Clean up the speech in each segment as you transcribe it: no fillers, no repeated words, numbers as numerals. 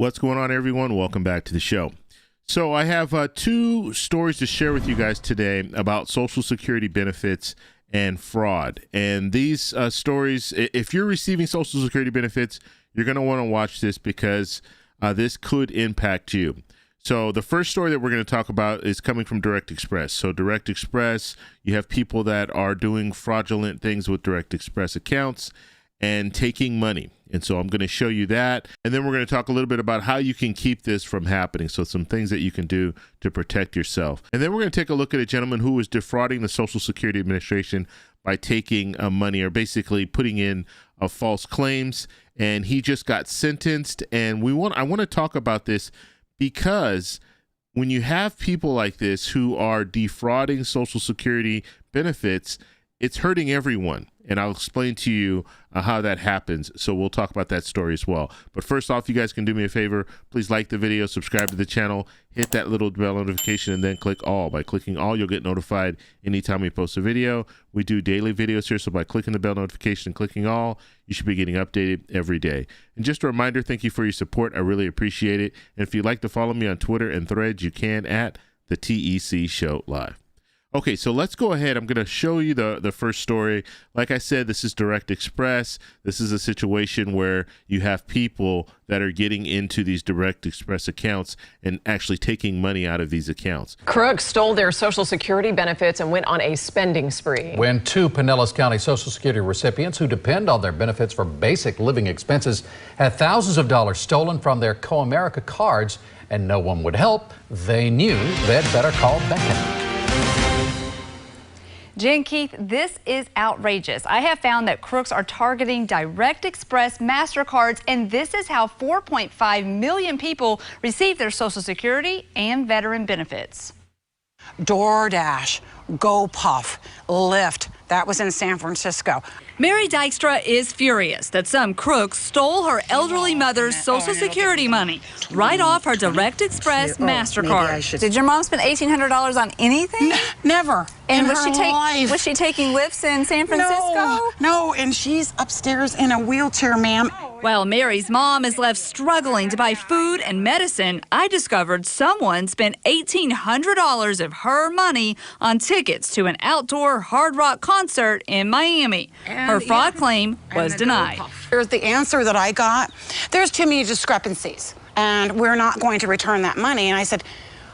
What's going on, everyone? Welcome back to the show. So I have two stories to share with you guys today about Social Security benefits and fraud. And these stories, if you're receiving Social Security benefits, you're going to want to watch this because this could impact you. So the first story that we're going to talk about is coming from Direct Express. So Direct Express, you have people that are doing fraudulent things with Direct Express accounts and taking money. And so I'm going to show you that. And then we're going to talk a little bit about how you can keep this from happening. So some things that you can do to protect yourself. And then we're going to take a look at a gentleman who was defrauding the Social Security Administration by taking money, or basically putting in false claims. And he just got sentenced. And I want to talk about this because when you have people like this who are defrauding Social Security benefits, it's hurting everyone. And I'll explain to you how that happens. So we'll talk about that story as well. But first off, you guys can do me a favor. Please like the video, subscribe to the channel, hit that little bell notification, and then click all. By clicking all, you'll get notified anytime we post a video. We do daily videos here, so by clicking the bell notification and clicking all, you should be getting updated every day. And just a reminder, thank you for your support. I really appreciate it. And if you'd like to follow me on Twitter and Threads, you can at the TEC Show Live. Okay, so let's go ahead. I'm going to show you the first story. Like I said, this is Direct Express. This is a situation where you have people that are getting into these Direct Express accounts and actually taking money out of these accounts. Crooks stole their Social Security benefits and went on a spending spree. When two Pinellas County Social Security recipients who depend on their benefits for basic living expenses had thousands of dollars stolen from their CoAmerica cards and no one would help, they knew they'd better call Beckett. Jen, Keith, this is outrageous. I have found that crooks are targeting Direct Express MasterCards, and this is how 4.5 million people receive their Social Security and veteran benefits. DoorDash, GoPuff, Lyft. That was in San Francisco. Mary Dykstra is furious that some crooks stole her elderly mother's Social Security money right off her Direct Express MasterCard. Did your mom spend $1,800 on anything? Never. And was was she taking lifts in San Francisco? No, and she's upstairs in a wheelchair, ma'am. While Mary's mom is left struggling to buy food and medicine, I discovered someone spent $1,800 of her money on tickets to an outdoor hard rock concert in Miami. Her fraud claim was denied. Here's the answer that I got. There's too many discrepancies, and we're not going to return that money. And I said,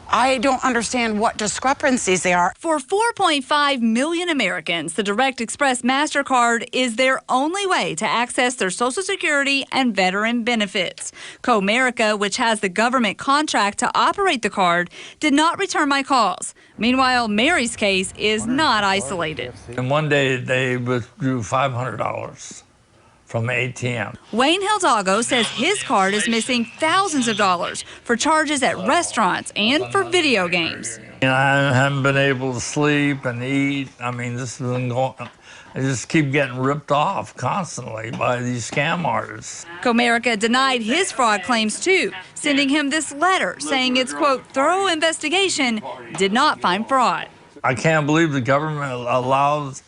I don't understand what discrepancies they are. For 4.5 million Americans, the Direct Express MasterCard is their only way to access their Social Security and veteran benefits. CoAmerica, which has the government contract to operate the card, did not return my calls. Meanwhile, Mary's case is not isolated. And one day they withdrew $500 from the ATM. Wayne Hildago says his card is missing thousands of dollars for charges at restaurants and for video games. And I haven't been able to sleep and eat. I mean, this has been going, I just keep getting ripped off constantly by these scam artists. CoAmerica denied his fraud claims too, sending him this letter saying its, quote, thorough investigation did not find fraud. I can't believe the government allows,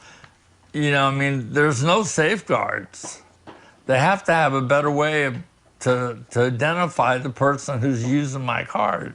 I mean, there's no safeguards. They have to have a better way to identify the person who's using my card.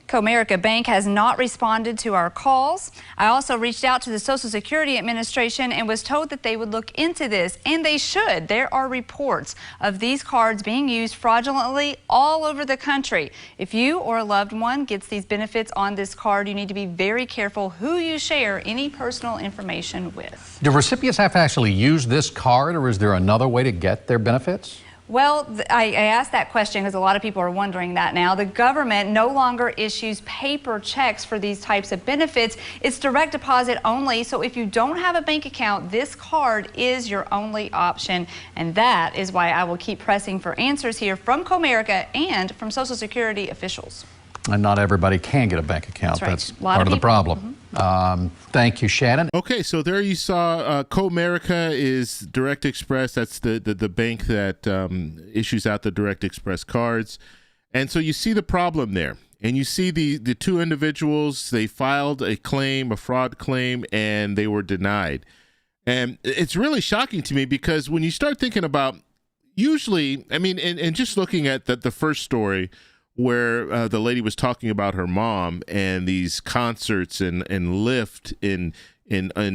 CoAmerica Bank has not responded to our calls. I also reached out to the Social Security Administration and was told that they would look into this, and they should. There are reports of these cards being used fraudulently all over the country. If you or a loved one gets these benefits on this card, you need to be very careful who you share any personal information with. Do recipients have to actually use this card, or is there another way to get their benefits? Well, I asked that question because a lot of people are wondering that now. The government no longer issues paper checks for these types of benefits. It's direct deposit only. So if you don't have a bank account, this card is your only option. And that is why I will keep pressing for answers here from CoAmerica and from Social Security officials. And not everybody can get a bank account. That's part of the problem. Thank you, Shannon. Okay, so there you saw CoAmerica is Direct Express. That's the bank that issues out the Direct Express cards. And so you see the problem there. And you see the two individuals, they filed a claim, a fraud claim, and they were denied. And it's really shocking to me because when you start thinking about, usually, I mean, and just looking at the first story where the lady was talking about her mom and these concerts and Lyft in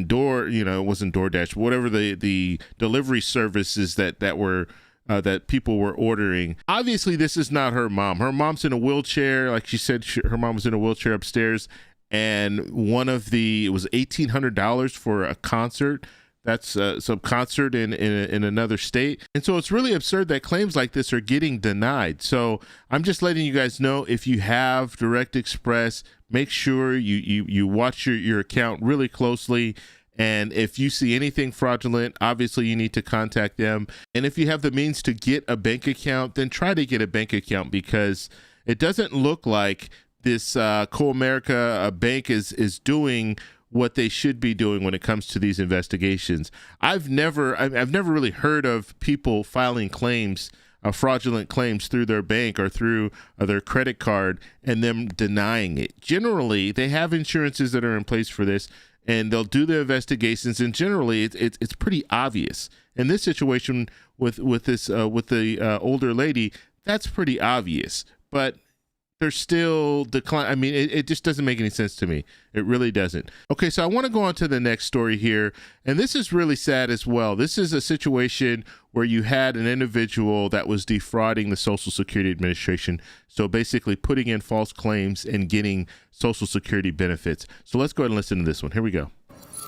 door, it wasn't DoorDash, whatever the delivery services that were that people were ordering. Obviously, this is not her mom. Her mom's in a wheelchair. Like she said, her mom was in a wheelchair upstairs, and it was $1,800 for a concert. That's some concert in another state. And so it's really absurd that claims like this are getting denied. So I'm just letting you guys know, if you have Direct Express, make sure you watch your account really closely. And if you see anything fraudulent, obviously you need to contact them. And if you have the means to get a bank account, then try to get a bank account, because it doesn't look like this Co-America bank is doing what they should be doing when it comes to these investigations. I've never really heard of people filing claims, fraudulent claims through their bank or through their credit card and them denying it. Generally, they have insurances that are in place for this, and they'll do the investigations, and generally it's pretty obvious. In this situation with the older lady, that's pretty obvious, but they're still decline. I mean, it just doesn't make any sense to me. It really doesn't. Okay, so I want to go on to the next story here, and this is really sad as well. This is a situation where you had an individual that was defrauding the Social Security Administration, so basically putting in false claims and getting Social Security benefits. So let's go ahead and listen to this one. Here we go.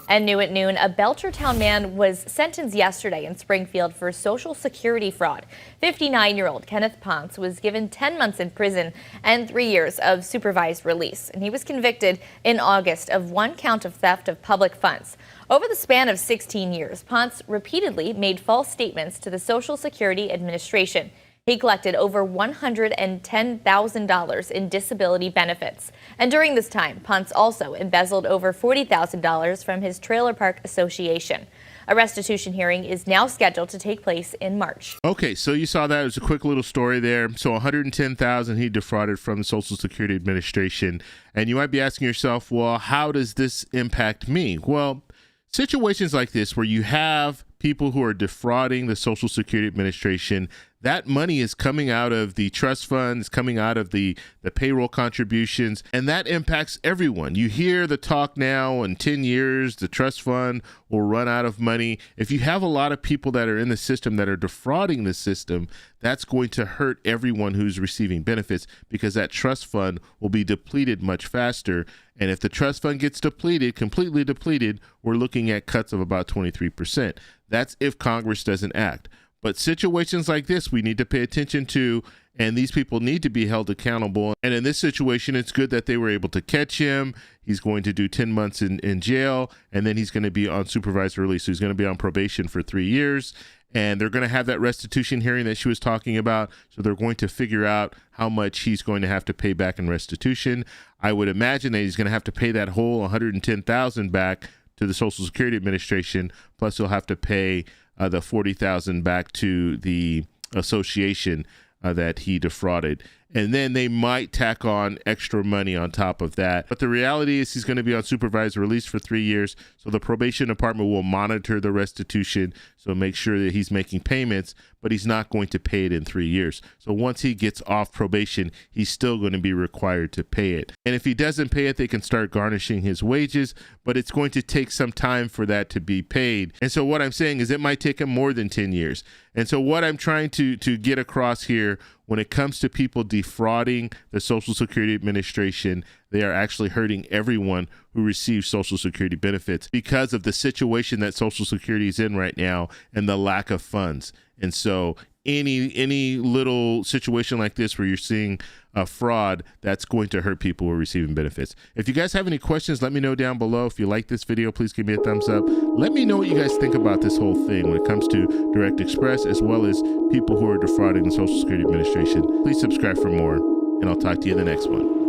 And new at noon, a Belchertown man was sentenced yesterday in Springfield for Social Security fraud. 59-year-old Kenneth Ponce was given 10 months in prison and 3 years of supervised release. And he was convicted in August of one count of theft of public funds. Over the span of 16 years, Ponce repeatedly made false statements to the Social Security Administration. He collected over $110,000 in disability benefits. And during this time, Ponce also embezzled over $40,000 from his trailer park association. A restitution hearing is now scheduled to take place in March. Okay, so you saw that. It was a quick little story there. So $110,000 he defrauded from the Social Security Administration. And you might be asking yourself, well, how does this impact me? Well, situations like this where you have people who are defrauding the Social Security Administration, that money is coming out of the trust funds, coming out of the payroll contributions, and that impacts everyone. You hear the talk now, in 10 years, the trust fund will run out of money. If you have a lot of people that are in the system that are defrauding the system, that's going to hurt everyone who's receiving benefits, because that trust fund will be depleted much faster. And if the trust fund gets depleted, completely depleted, we're looking at cuts of about 23%. That's if Congress doesn't act. But situations like this, we need to pay attention to, and these people need to be held accountable. And in this situation, it's good that they were able to catch him. He's going to do 10 months in jail, and then he's going to be on supervised release. So he's going to be on probation for 3 years. And they're going to have that restitution hearing that she was talking about. So they're going to figure out how much he's going to have to pay back in restitution. I would imagine that he's going to have to pay that whole $110,000 back to the Social Security Administration. Plus, he'll have to pay the $40,000 back to the association that he defrauded. And then they might tack on extra money on top of that. But the reality is he's going to be on supervised release for 3 years. So the probation department will monitor the restitution. So make sure that he's making payments, but he's not going to pay it in 3 years. So once he gets off probation, he's still going to be required to pay it. And if he doesn't pay it, they can start garnishing his wages, but it's going to take some time for that to be paid. And so what I'm saying is it might take him more than 10 years. And so what I'm trying to get across here, when it comes to people defrauding the Social Security Administration, they are actually hurting everyone who receives Social Security benefits because of the situation that Social Security is in right now and the lack of funds. And so any little situation like this where you're seeing a fraud, that's going to hurt people who are receiving benefits. If you guys have any questions, let me know down below. If you like this video, please give me a thumbs up. Let me know what you guys think about this whole thing when it comes to Direct Express, as well as people who are defrauding the Social Security Administration. Please subscribe for more, and I'll talk to you in the next one.